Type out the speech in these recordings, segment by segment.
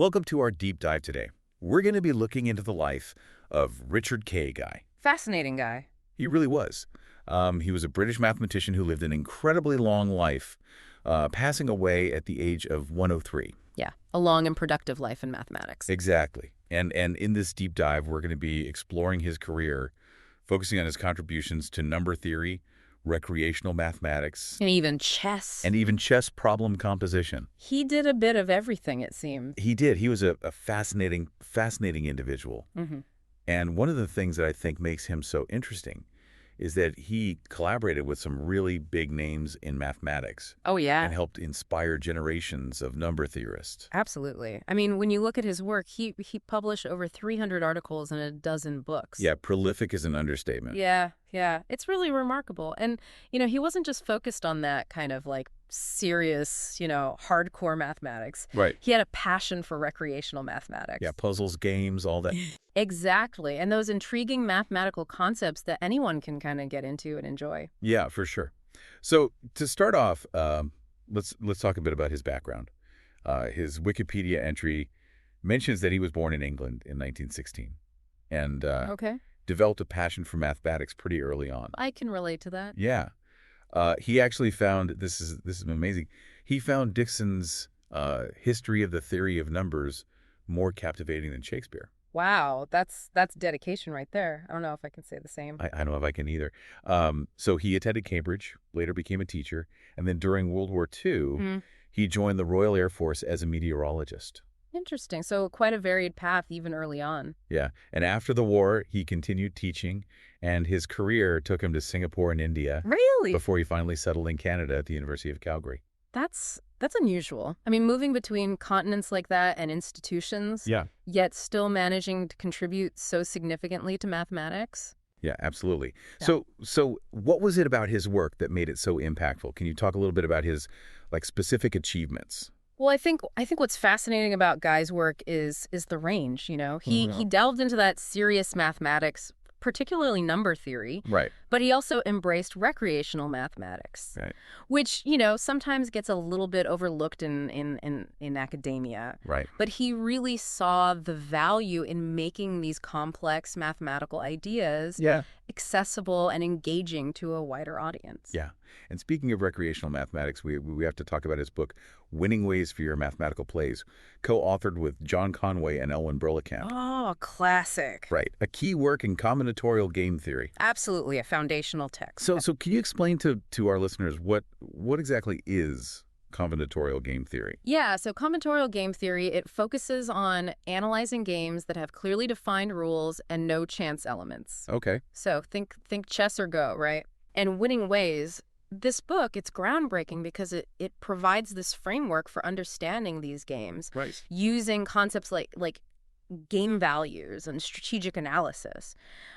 Welcome to our deep dive today. We're going to be looking into the life of Richard K. Guy. Fascinating guy. He really was. He was a British mathematician who lived an incredibly long life, passing away at the age of 103. Yeah, a long and productive life in mathematics. Exactly. And in this deep dive, we're going to be exploring his career, focusing on his contributions to number theory, recreational mathematics, And even chess. and even chess problem composition. He did a bit of everything, it seemed. He did. He was a fascinating individual. Mm-hmm. And one of the things that I think makes him so interesting is that he collaborated with some really big names in mathematics Oh, yeah. and helped inspire generations of number theorists. Absolutely. I mean, when you look at his work, he published over 300 articles and a dozen books. Yeah, prolific is an understatement. Yeah. It's really remarkable. And, he wasn't just focused on that kind of like serious, hardcore mathematics. Right. He had a passion for recreational mathematics. Yeah, puzzles, games, all that. Exactly. And those intriguing mathematical concepts that anyone can kind of get into and enjoy. Yeah, for sure. So to start off, let's talk a bit about his background. His Wikipedia entry mentions that he was born in England in 1916 and Okay. developed a passion for mathematics pretty early on. I can relate to that. Yeah. He actually found, this is amazing, he found Dixon's History of the Theory of Numbers more captivating than Shakespeare. Wow, that's dedication right there. I don't know if I can say the same. I don't know if I can either. So he attended Cambridge, later became a teacher, and then during World War II, he joined the Royal Air Force as a meteorologist. Interesting. So quite a varied path even early on. Yeah, and after the war, he continued teaching, and his career took him to Singapore and India Really? before he finally settled in Canada at the University of Calgary. That's unusual. I mean, moving between continents like that and institutions, Yeah. yet still managing to contribute so significantly to mathematics. Yeah, absolutely. Yeah. So what was it about his work that made it so impactful? Can you talk a little bit about his specific achievements? Well, I think what's fascinating about Guy's work is the range, He delved into that serious mathematics, particularly number theory, Right. but he also embraced recreational mathematics, Right. which, sometimes gets a little bit overlooked in academia. Right. But he really saw the value in making these complex mathematical ideas Yeah. accessible and engaging to a wider audience. Yeah. And speaking of recreational mathematics, we have to talk about his book, Winning Ways for Your Mathematical Plays, co-authored with John Conway and Burlekamp. Oh, classic. Right. A key work in combinatorial game theory. Absolutely, a foundational text. So can you explain to our listeners what exactly is combinatorial game theory? Yeah, so combinatorial game theory, it focuses on analyzing games that have clearly defined rules and no chance elements. Okay. So think chess or Go, right? And Winning Ways, this book, it's groundbreaking because it provides this framework for understanding these games Right. using concepts like game values and strategic analysis.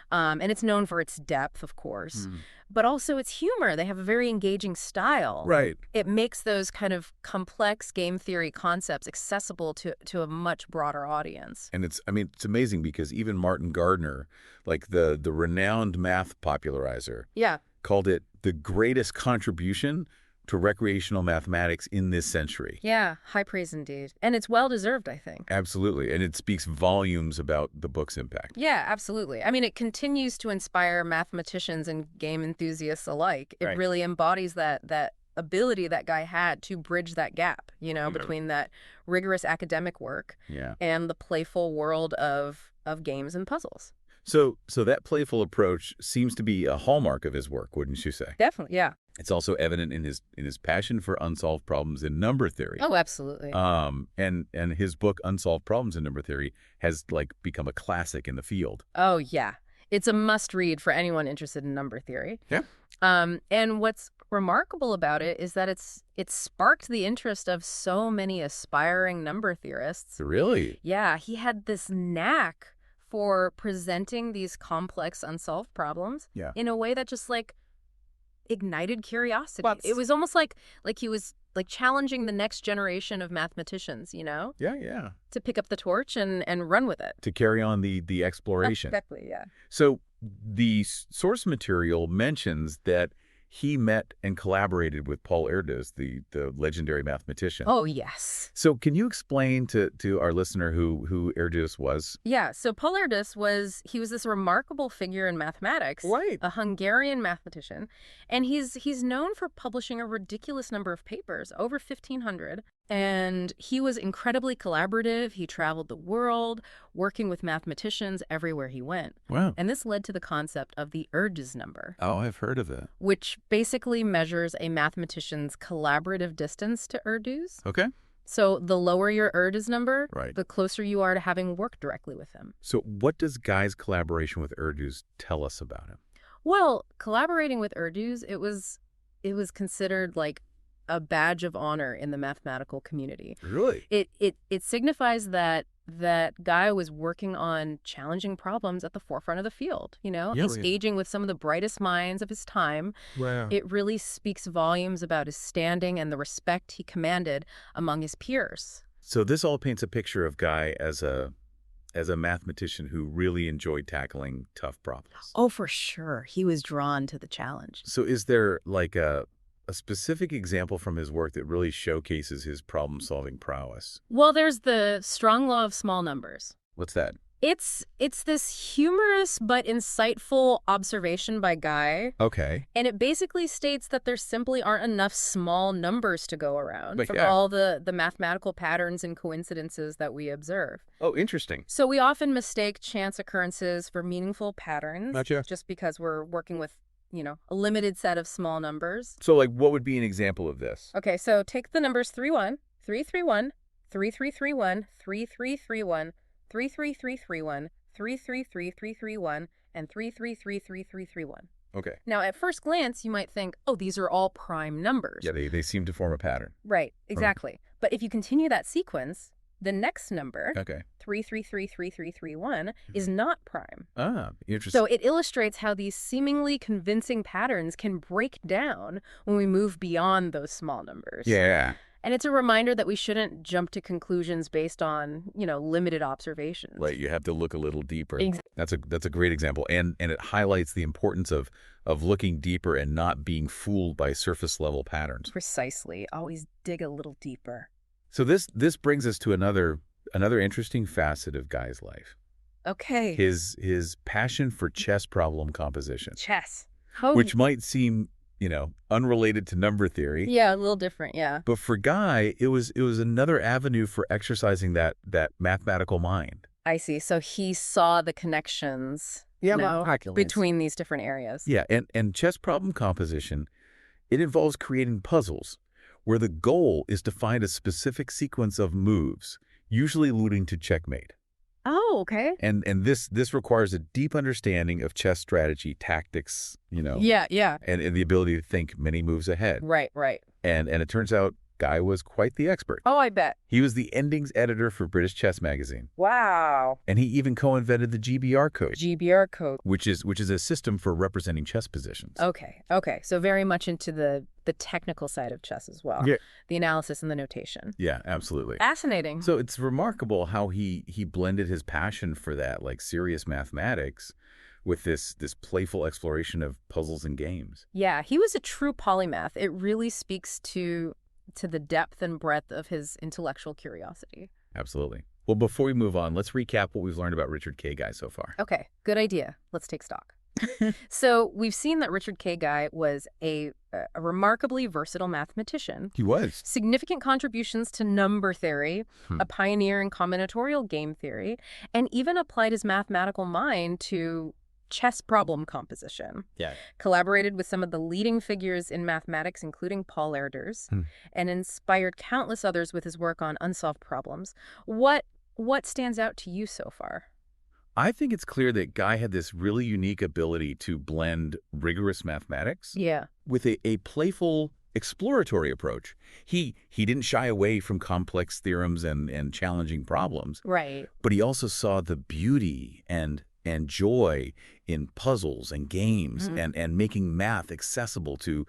And it's known for its depth, of course, but also its humor. They have a very engaging style. Right. It makes those kind of complex game theory concepts accessible to a much broader audience. And it's amazing because even Martin Gardner, like the renowned math popularizer, Yeah. called it the greatest contribution to recreational mathematics in this century. Yeah, high praise indeed. And it's well-deserved, I think. Absolutely. And it speaks volumes about the book's impact. Yeah, absolutely. I mean, it continues to inspire mathematicians and game enthusiasts alike. It Right. really embodies that ability that Guy had to bridge that gap, between that rigorous academic work Yeah. and the playful world of games and puzzles. So that playful approach seems to be a hallmark of his work, wouldn't you say? Definitely, yeah. It's also evident in his passion for unsolved problems in number theory. Oh, absolutely. And his book Unsolved Problems in Number Theory has become a classic in the field. Oh, yeah. It's a must-read for anyone interested in number theory. Yeah. And what's remarkable about it is that it sparked the interest of so many aspiring number theorists. Really? Yeah, he had this knack for presenting these complex unsolved problems Yeah. in a way that just ignited curiosity. Well, It was almost like he was challenging the next generation of mathematicians, Yeah, yeah. to pick up the torch and run with it. To carry on the exploration. Exactly, yeah. So the source material mentions that he met and collaborated with Paul Erdos, the legendary mathematician. Oh, yes. So can you explain to our listener who Erdos was? Yeah, so Paul Erdos was this remarkable figure in mathematics, Right. a Hungarian mathematician, and he's known for publishing a ridiculous number of papers, over 1,500. And he was incredibly collaborative. He traveled the world, working with mathematicians everywhere he went. Wow. And this led to the concept of the Erdos number, Oh, I've heard of it. which basically measures a mathematician's collaborative distance to Erdos. Okay. So the lower your Erdos number, Right. the closer you are to having worked directly with him. So what does Guy's collaboration with Erdos tell us about him? Well, collaborating with Erdos, it was considered like a badge of honor in the mathematical community. Really? It signifies that Guy was working on challenging problems at the forefront of the field, Yeah, engaging with some of the brightest minds of his time. Wow. It really speaks volumes about his standing and the respect he commanded among his peers. So this all paints a picture of Guy as a mathematician who really enjoyed tackling tough problems. Oh, for sure. He was drawn to the challenge. So is there like a specific example from his work that really showcases his problem-solving prowess? Well, there's the strong law of small numbers. What's that? It's this humorous but insightful observation by Guy, Okay. and it basically states that there simply aren't enough small numbers to go around But from yeah. all the mathematical patterns and coincidences that we observe. Oh, interesting. So we often mistake chance occurrences for meaningful patterns Gotcha. just because we're working with, a limited set of small numbers. So like what would be an example of this? Okay, so take the numbers 3-1, 3-3-1, 3-3-3-1, 3-3-3-1, 3-3-3-3-1, 3-3-3-3-3-1, and 3-3-3-3-3-3-1. Okay. Now, at first glance, you might think, oh, these are all prime numbers. Yeah, they seem to form a pattern. Right, exactly. But if you continue that sequence, the next number, Okay. 3-3-3-3-3-3-1, is not prime. Ah, interesting. So it illustrates how these seemingly convincing patterns can break down when we move beyond those small numbers. Yeah. And it's a reminder that we shouldn't jump to conclusions based on, limited observations. Right, you have to look a little deeper. Exactly. That's a great example, and it highlights the importance of looking deeper and not being fooled by surface level patterns. Precisely. Always dig a little deeper. So this brings us to another interesting facet of Guy's life. Okay. His passion for chess problem composition, Chess. which might seem, unrelated to number theory. Yeah, a little different, yeah. But for Guy, it was another avenue for exercising that mathematical mind. I see. So he saw the connections between these different areas. Yeah, and chess problem composition, it involves creating puzzles where the goal is to find a specific sequence of moves, usually leading to checkmate. Oh, okay. And this requires a deep understanding of chess strategy, tactics, Yeah. and the ability to think many moves ahead. Right. And it turns out Guy was quite the expert. Oh, I bet. He was the endings editor for British Chess Magazine. Wow. And he even co-invented the GBR code, GBR code. which is a system for representing chess positions. Okay. So very much into the technical side of chess as well. Yeah. The analysis and the notation. Yeah, absolutely. Fascinating. So it's remarkable how he blended his passion for that, like serious mathematics, with this playful exploration of puzzles and games. Yeah, he was a true polymath. It really speaks to the depth and breadth of his intellectual curiosity. Absolutely. Well, before we move on, let's recap what we've learned about Richard K. Guy so far. Okay, good idea. Let's take stock. So we've seen that Richard K. Guy was a remarkably versatile mathematician. He was. Significant contributions to number theory, a pioneer in combinatorial game theory, and even applied his mathematical mind to chess problem composition. Yeah. Collaborated with some of the leading figures in mathematics, including Paul Erdos, and inspired countless others with his work on unsolved problems. What stands out to you so far? I think it's clear that Guy had this really unique ability to blend rigorous mathematics with a playful, exploratory approach. He didn't shy away from complex theorems and challenging problems. Right. But he also saw the beauty and joy in puzzles and games and making math accessible to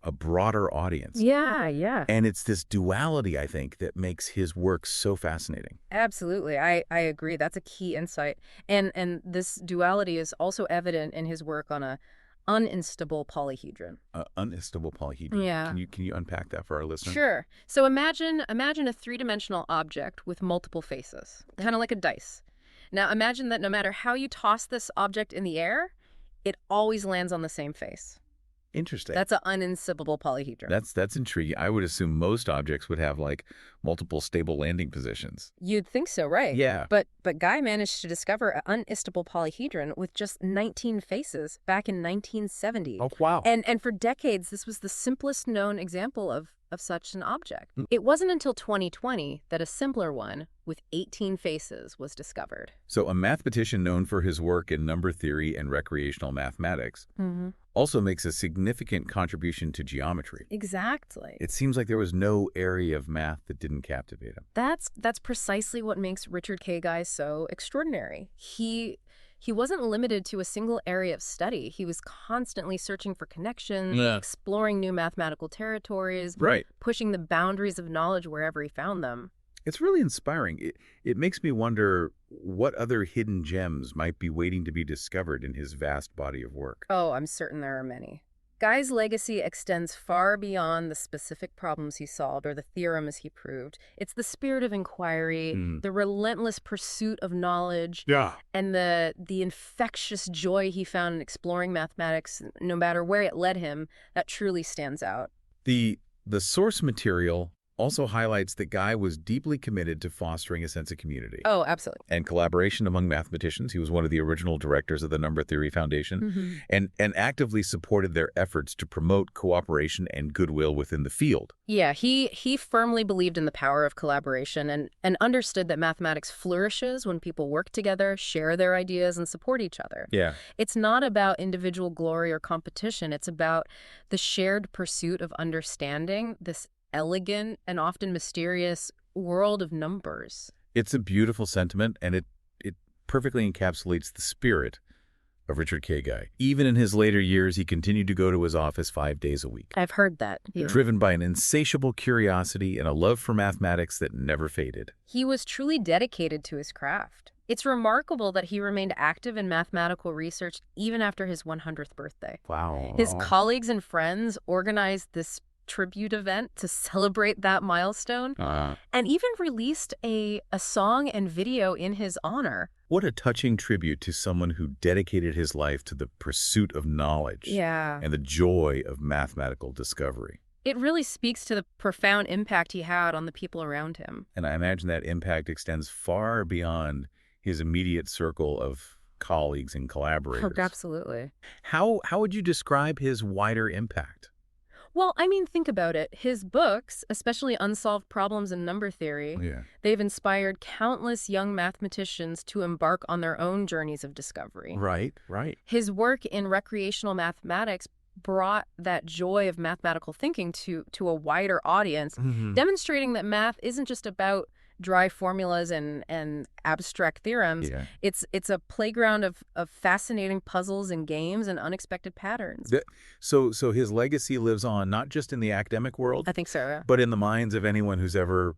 a broader audience. Yeah. And it's this duality, I think, that makes his work so fascinating. Absolutely. I agree. That's a key insight. And this duality is also evident in his work on a Uninstable polyhedron. Unstable polyhedron. Yeah. Can you unpack that for our listener? Sure. So imagine a three-dimensional object with multiple faces, kind of like a dice. Now imagine that no matter how you toss this object in the air, it always lands on the same face. Interesting. That's an uninstable polyhedron. That's intriguing. I would assume most objects would have like multiple stable landing positions. You'd think so, right? Yeah. But Guy managed to discover an unistable polyhedron with just 19 faces back in 1970. Oh, wow. And for decades, this was the simplest known example of such an object. It wasn't until 2020 that a simpler one with 18 faces was discovered. So a mathematician known for his work in number theory and recreational mathematics Mm-hmm. also makes a significant contribution to geometry. Exactly. It seems like there was no area of math that didn't captivate him. That's precisely what makes Richard K. Guy so extraordinary. He wasn't limited to a single area of study. He was constantly searching for connections, exploring new mathematical territories, Right. pushing the boundaries of knowledge wherever he found them. It's really inspiring. It makes me wonder what other hidden gems might be waiting to be discovered in his vast body of work. Oh, I'm certain there are many. Guy's legacy extends far beyond the specific problems he solved or the theorems he proved. It's the spirit of inquiry, the relentless pursuit of knowledge, and the infectious joy he found in exploring mathematics, no matter where it led him, that truly stands out. The source material also highlights that Guy was deeply committed to fostering a sense of community Oh, absolutely. and collaboration among mathematicians. He was one of the original directors of the Number Theory Foundation and actively supported their efforts to promote cooperation and goodwill within the field. Yeah, he firmly believed in the power of collaboration and understood that mathematics flourishes when people work together, share their ideas, and support each other. Yeah. It's not about individual glory or competition. It's about the shared pursuit of understanding this elegant and often mysterious world of numbers. It's a beautiful sentiment, and it perfectly encapsulates the spirit of Richard K. Guy. Even in his later years, he continued to go to his office 5 days a week, I've heard that. Yeah. driven by an insatiable curiosity and a love for mathematics that never faded. He was truly dedicated to his craft. It's remarkable that he remained active in mathematical research even after his 100th birthday. Wow. His colleagues and friends organized this tribute event to celebrate that milestone and even released a song and video in his honor. What a touching tribute to someone who dedicated his life to the pursuit of knowledge and the joy of mathematical discovery. It really speaks to the profound impact he had on the people around him. And I imagine that impact extends far beyond his immediate circle of colleagues and collaborators. Oh, absolutely. How would you describe his wider impact? Well, I mean, think about it. His books, especially Unsolved Problems in Number Theory, they've inspired countless young mathematicians to embark on their own journeys of discovery. Right. His work in recreational mathematics brought that joy of mathematical thinking to a wider audience, demonstrating that math isn't just about dry formulas and abstract theorems. It's a playground of fascinating puzzles and games and unexpected patterns. So his legacy lives on not just in the academic world, I think so, yeah. but in the minds of anyone who's ever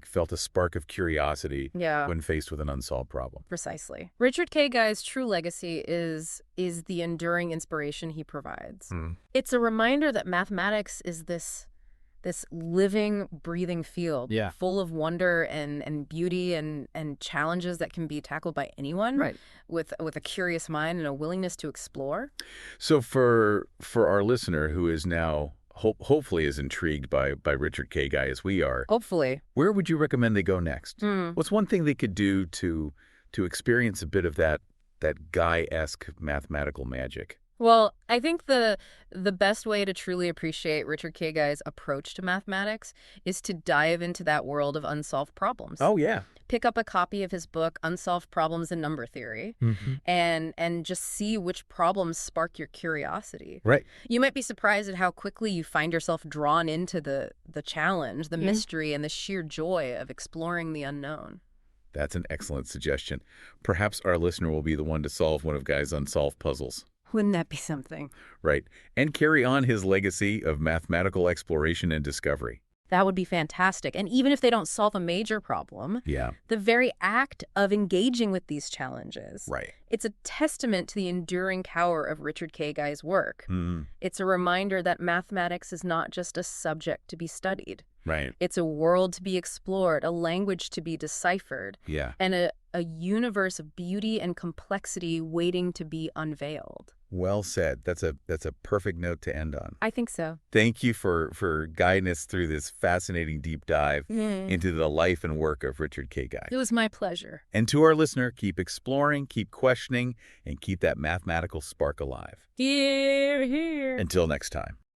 felt a spark of curiosity when faced with an unsolved problem. Precisely. Richard K. Guy's true legacy is the enduring inspiration he provides. It's a reminder that mathematics is this living, breathing field full of wonder and beauty and challenges that can be tackled by anyone with a curious mind and a willingness to explore. So for our listener who is now hopefully as intrigued by Richard K. Guy as we are, Hopefully. where would you recommend they go next? What's one thing they could do to experience a bit of that Guy-esque mathematical magic? Well, I think the best way to truly appreciate Richard K. Guy's approach to mathematics is to dive into that world of unsolved problems. Oh, yeah. Pick up a copy of his book, Unsolved Problems in Number Theory, and just see which problems spark your curiosity. Right. You might be surprised at how quickly you find yourself drawn into the challenge, the mystery, and the sheer joy of exploring the unknown. That's an excellent suggestion. Perhaps our listener will be the one to solve one of Guy's unsolved puzzles. Wouldn't that be something? Right. And carry on his legacy of mathematical exploration and discovery. That would be fantastic. And even if they don't solve a major problem, Yeah, the very act of engaging with these challenges, right. it's a testament to the enduring power of Richard K. Guy's work. Mm, It's a reminder that mathematics is not just a subject to be studied. right. It's a world to be explored, a language to be deciphered, Yeah. and a universe of beauty and complexity waiting to be unveiled. Well said. That's a perfect note to end on. I think so. Thank you for guiding us through this fascinating deep dive into the life and work of Richard K. Guy. It was my pleasure. And to our listener, keep exploring, keep questioning, and keep that mathematical spark alive. Here, here. Until next time.